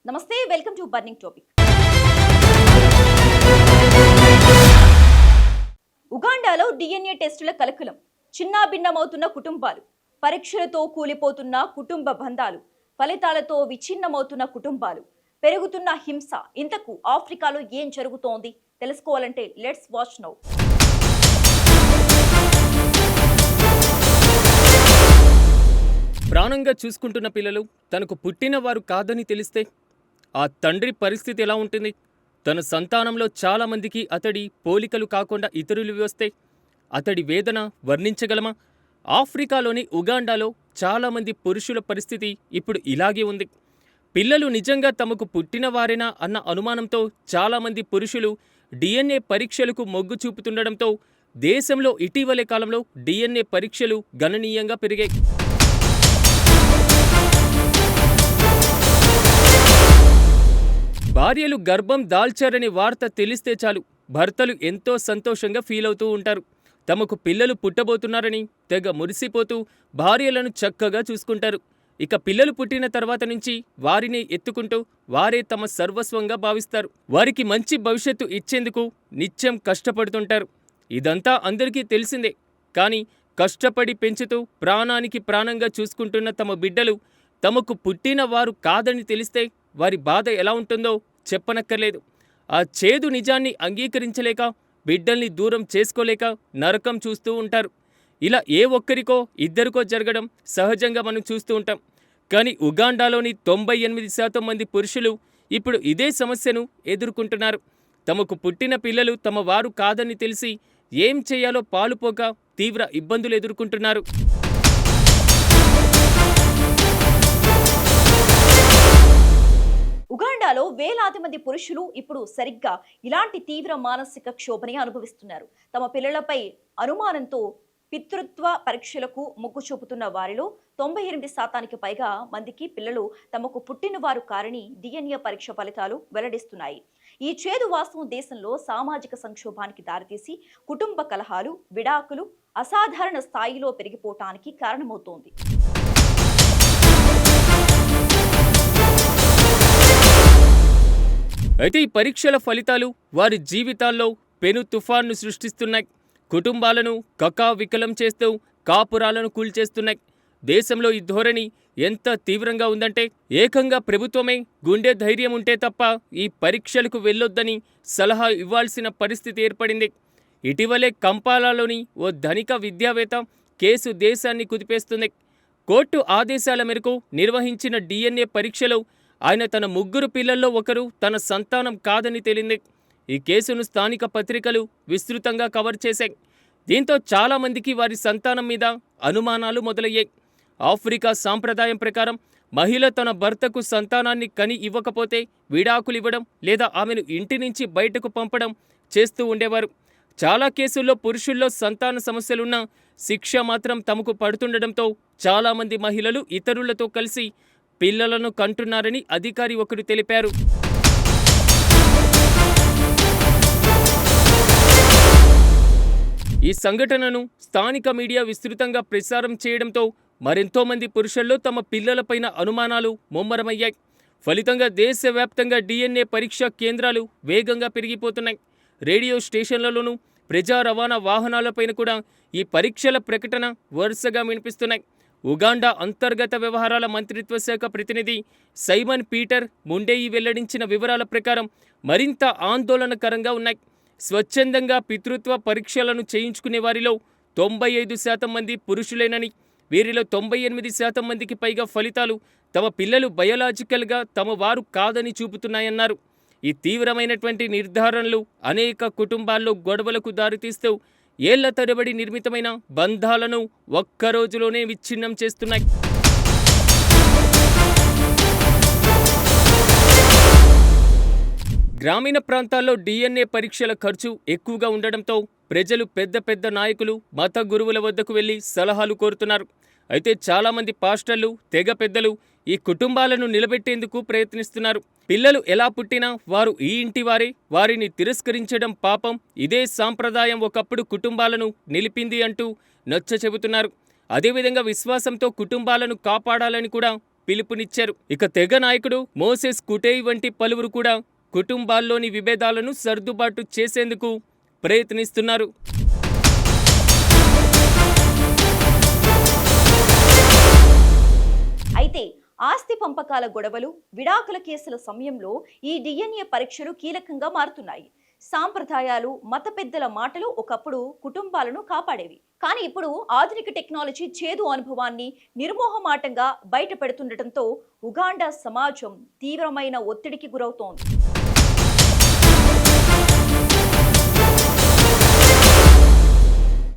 నమస్తే, welcome to burning topic. ఉగాండాలో DNA టెస్టుల కలకలం. చిన్నాభిన్నమవుతున్న కుటుంబాలు, పరీక్షలతో కూలిపోతున్న కుటుంబ బంధాలు, ఫలితాలతో విచ్ఛిన్నమవుతున్న కుటుంబాలు, పెరుగుతున్న హింస. ఇంతకు ఆఫ్రికాలో ఏం జరుగుతోంది తెలుసుకోవాలంటే లెట్స్ వాచ్ నౌ. ప్రాణంగా చూసుకుంటున్న పిల్లలు తనకు పుట్టిన వారు కాదని తెలిస్తే ఆ తండ్రి పరిస్థితి ఎలా ఉంటుంది? తన సంతానంలో చాలామందికి అతడి పోలికలు కాకుండా ఇతరులు వస్తే అతడి వేదన వర్ణించగలమా? ఆఫ్రికాలోని ఉగాండాలో చాలామంది పురుషుల పరిస్థితి ఇప్పుడు ఇలాగే ఉంది. పిల్లలు నిజంగా తమకు పుట్టిన వారేనా అన్న అనుమానంతో చాలామంది పురుషులు డిఎన్ఏ పరీక్షలకు మొగ్గు చూపుతుండడంతో దేశంలో ఇటీవలి కాలంలో డిఎన్ఏ పరీక్షలు గణనీయంగా పెరిగాయి. భార్యలు గర్భం దాల్చారనే వార్త తెలిస్తే చాలు భర్తలు ఎంతో సంతోషంగా ఫీల్ అవుతూ ఉంటారు. తమకు పిల్లలు పుట్టబోతున్నారని తెగ మురిసిపోతూ భార్యలను చక్కగా చూసుకుంటారు. ఇక పిల్లలు పుట్టిన తర్వాత నుంచి వారిని ఎత్తుకుంటూ వారే తమ సర్వస్వంగా భావిస్తారు. వారికి మంచి భవిష్యత్తు ఇచ్చేందుకు నిత్యం కష్టపడుతుంటారు. ఇదంతా అందరికీ తెలిసిందే. కానీ కష్టపడి పెంచుతూ ప్రాణానికి ప్రాణంగా చూసుకుంటున్న తమ బిడ్డలు తమకు పుట్టిన వారు కాదని తెలిస్తే వారి బాధ ఎలా ఉంటుందో చెప్పనక్కర్లేదు. ఆ చేదు నిజాన్ని అంగీకరించలేక బిడ్డల్ని దూరం చేసుకోలేక నరకం చూస్తూ ఉంటారు. ఇలా ఏ ఒక్కరికో ఇద్దరికో జరగడం సహజంగా మనం చూస్తూ ఉంటాం. కానీ ఉగాండాలోని 98% మంది పురుషులు ఇప్పుడు ఇదే సమస్యను ఎదుర్కొంటున్నారు. తమకు పుట్టిన పిల్లలు తమ వారు కాదని తెలిసి ఏం చేయాలో పాలుపోక తీవ్ర ఇబ్బందులు ఎదుర్కొంటున్నారు. ఉగాండాలో వేలాది మంది పురుషులు ఇప్పుడు సరిగ్గా ఇలాంటి తీవ్ర మానసిక క్షోభని అనుభవిస్తున్నారు. తమ పిల్లలపై అనుమానంతో పితృత్వ పరీక్షలకు మొగ్గు చూపుతున్న వారిలో 98% పైగా మందికి పిల్లలు తమకు పుట్టిన వారు కారని డిఎన్ఏ పరీక్ష ఫలితాలు వెల్లడిస్తున్నాయి. ఈ చేదు వాస్తవం దేశంలో సామాజిక సంక్షోభానికి దారితీసి కుటుంబ కలహాలు, విడాకులు అసాధారణ స్థాయిలో పెరిగిపోవటానికి కారణమవుతోంది. అయితే ఈ పరీక్షల ఫలితాలు వారి జీవితాల్లో పెను తుఫాన్ను సృష్టిస్తున్నాయి. కుటుంబాలను కకావికలం చేస్తూ కాపురాలను కూల్చేస్తున్నాయి. దేశంలో ఈ ధోరణి ఎంత తీవ్రంగా ఉందంటే ఏకంగా ప్రభుత్వమే గుండె ధైర్యం ఉంటే తప్ప ఈ పరీక్షలకు వెళ్ళొద్దని సలహా ఇవ్వాల్సిన పరిస్థితి ఏర్పడింది. ఇటీవలే కంపాలాలోని ఓ ధనిక విద్యావేత్త కేసు దేశాన్ని కుదిపేస్తుంది. కోర్టు ఆదేశాల మేరకు నిర్వహించిన డిఎన్ఏ పరీక్షలో ఆయన తన 3 పిల్లల్లో ఒకరు తన సంతానం కాదని తేలింది. ఈ కేసును స్థానిక పత్రికలు విస్తృతంగా కవర్ చేశాయి. దీంతో చాలామందికి వారి సంతానం మీద అనుమానాలు మొదలయ్యాయి. ఆఫ్రికా సాంప్రదాయం ప్రకారం మహిళ తన భర్తకు సంతానాన్ని కని ఇవ్వకపోతే విడాకులివ్వడం లేదా ఆమెను ఇంటి నుంచి బయటకు పంపడం చేస్తూ ఉండేవారు. చాలా కేసుల్లో పురుషుల్లో సంతాన సమస్యలున్నా శిక్ష మాత్రం తమకు పడుతుండడంతో చాలామంది మహిళలు ఇతరులతో కలిసి పిల్లలను కంటున్నారని అధికారి ఒకరు తెలిపారు. ఈ సంఘటనను స్థానిక మీడియా విస్తృతంగా ప్రసారం చేయడంతో మరెంతో మంది పురుషుల్లో తమ పిల్లలపైన అనుమానాలు ముమ్మరమయ్యాయి. ఫలితంగా దేశవ్యాప్తంగా డిఎన్ఏ పరీక్షా కేంద్రాలు వేగంగా పెరిగిపోతున్నాయి. రేడియో స్టేషన్లలోనూ ప్రజా రవాణా వాహనాలపైన కూడా ఈ పరీక్షల ప్రకటన వరుసగా వినిపిస్తున్నాయి. ఉగాండా అంతర్గత వ్యవహారాల మంత్రిత్వ శాఖ ప్రతినిధి సైమన్ పీటర్ ముండేయి వెల్లడించిన వివరాల ప్రకారం మరింత ఆందోళనకరంగా ఉన్నాయి. స్వచ్ఛందంగా పితృత్వ పరీక్షలను చేయించుకునే వారిలో 95% మంది పురుషులేనని, వీరిలో 98% మందికి పైగా ఫలితాలు తమ పిల్లలు బయోలాజికల్గా తమ వారు కాదని చూపుతున్నాయన్నారు. ఈ తీవ్రమైనటువంటి నిర్ధారణలు అనేక కుటుంబాల్లో గొడవలకు దారితీస్తూ ఏళ్ల తరబడి నిర్మితమైన బంధాలను ఒక్కరోజులోనే విచ్ఛిన్నం చేస్తున్నాయి. గ్రామీణ ప్రాంతాల్లో డిఎన్ఏ పరీక్షల ఖర్చు ఎక్కువగా ఉండడంతో ప్రజలు పెద్ద పెద్ద నాయకులు, మత గురువుల వద్దకు వెళ్లి సలహాలు కోరుతున్నారు. అయితే చాలామంది పాస్టర్లు, తెగ పెద్దలు ఈ కుటుంబాలను నిలబెట్టేందుకు ప్రయత్నిస్తున్నారు. పిల్లలు ఎలా పుట్టినా వారు ఈ ఇంటి వారే, వారిని తిరస్కరించడం పాపం, ఇదే సాంప్రదాయం ఒకప్పుడు కుటుంబాలను నిలిపింది అంటూ నచ్చ చెబుతున్నారు. అదేవిధంగా విశ్వాసంతో కుటుంబాలను కాపాడాలని కూడా పిలుపునిచ్చారు. ఇక తెగ నాయకుడు మోసెస్ కుటేయ్ వంటి పలువురు కూడా కుటుంబాల్లోని విభేదాలను సర్దుబాటు చేసేందుకు ప్రయత్నిస్తున్నారు. అయితే ఆస్తి పంపకాల గొడవలు, విడాకుల కేసుల సమయంలో ఈ డిఎన్ఏ పరీక్షలు కీలకంగా మారుతున్నాయి. సాంప్రదాయాలు, మత పెద్దల మాటలు ఒకప్పుడు కుటుంబాలను కాపాడేవి. కానీ ఇప్పుడు ఆధునిక టెక్నాలజీ చేదు అనుభవాన్ని నిర్మోహమాటంగా బయట పెడుతుండటంతో ఉగాండా సమాజం తీవ్రమైన ఒత్తిడికి గురవుతోంది.